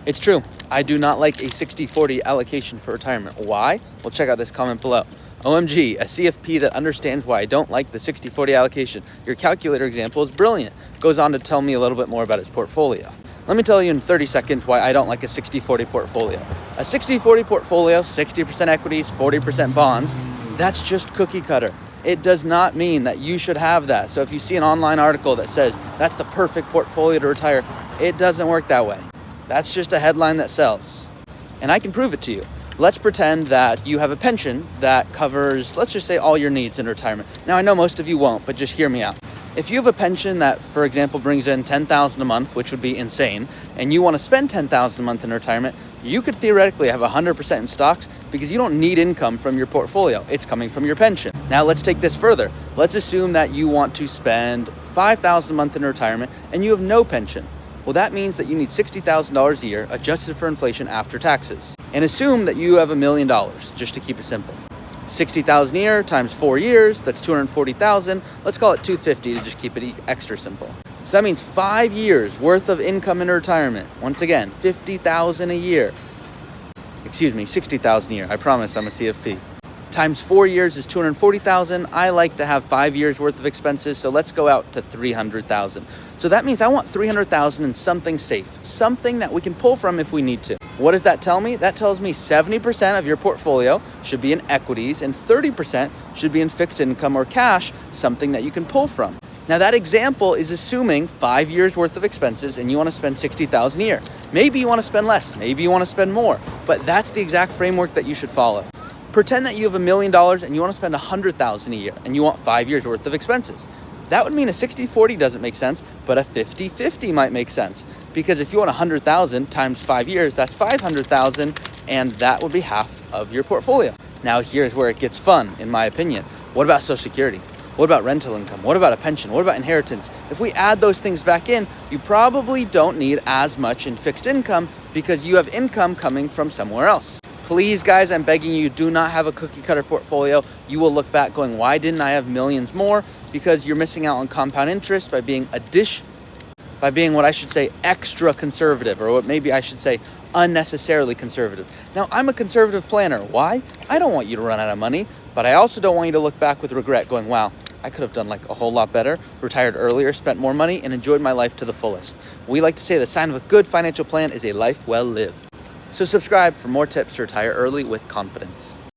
It's true. I do not like a 60-40 allocation for retirement. Why? Well, check out this comment below. OMG, a CFP that understands why I don't like the 60-40 allocation. Your calculator example is brilliant. Goes on to tell me a little bit more about his portfolio. Let me tell you in 30 seconds why I don't like a 60-40 portfolio. A 60-40 portfolio, 60% equities, 40% bonds, that's just cookie cutter. It does not mean that you should have that. So if you see an online article that says that's the perfect portfolio to retire, it doesn't work that way. That's just a headline that sells. And I can prove it to you. Let's pretend that you have a pension that covers, let's just say, all your needs in retirement. Now, I know most of you won't, but just hear me out. If you have a pension that, for example, brings in $10,000 a month, which would be insane, and you want to spend $10,000 a month in retirement, you could theoretically have 100% in stocks because you don't need income from your portfolio. It's coming from your pension. Now, let's take this further. Let's assume that you want to spend $5,000 a month in retirement and you have no pension. Well, that means that you need $60,000 a year adjusted for inflation after taxes. And assume that you have $1 million, just to keep it simple. 60,000 a year times 4 years, that's 240,000. Let's call it 250 to just keep it extra simple. So that means 5 years worth of income in retirement. Once again, 50,000 a year. Excuse me, 60,000 a year. I promise I'm a CFP. Times 4 years is 240,000. I like to have 5 years worth of expenses, so let's go out to 300,000. So that means I want 300,000 in something safe, something that we can pull from if we need to. What does that tell me? That tells me 70% of your portfolio should be in equities and 30% should be in fixed income or cash, something that you can pull from. Now that example is assuming 5 years worth of expenses and you want to spend 60,000 a year. Maybe you want to spend less, maybe you want to spend more, but that's the exact framework that you should follow. Pretend that you have $1 million and you want to spend 100,000 a year and you want 5 years worth of expenses. That would mean a 60-40 doesn't make sense, but a 50-50 might make sense. Because if you want 100,000 times 5 years, that's 500,000, and that would be half of your portfolio. Now here's where it gets fun, in my opinion. What about Social Security? What about rental income? What about a pension? What about inheritance? If we add those things back in, you probably don't need as much in fixed income because you have income coming from somewhere else. Please, guys, I'm begging you, do not have a cookie cutter portfolio. You will look back going, why didn't I have millions more? Because you're missing out on compound interest by being what I should say extra conservative, or what maybe I should say unnecessarily conservative. Now, I'm a conservative planner. Why? I don't want you to run out of money, but I also don't want you to look back with regret going, wow, I could have done like a whole lot better, retired earlier, spent more money, and enjoyed my life to the fullest. We like to say the sign of a good financial plan is a life well lived. So subscribe for more tips to retire early with confidence.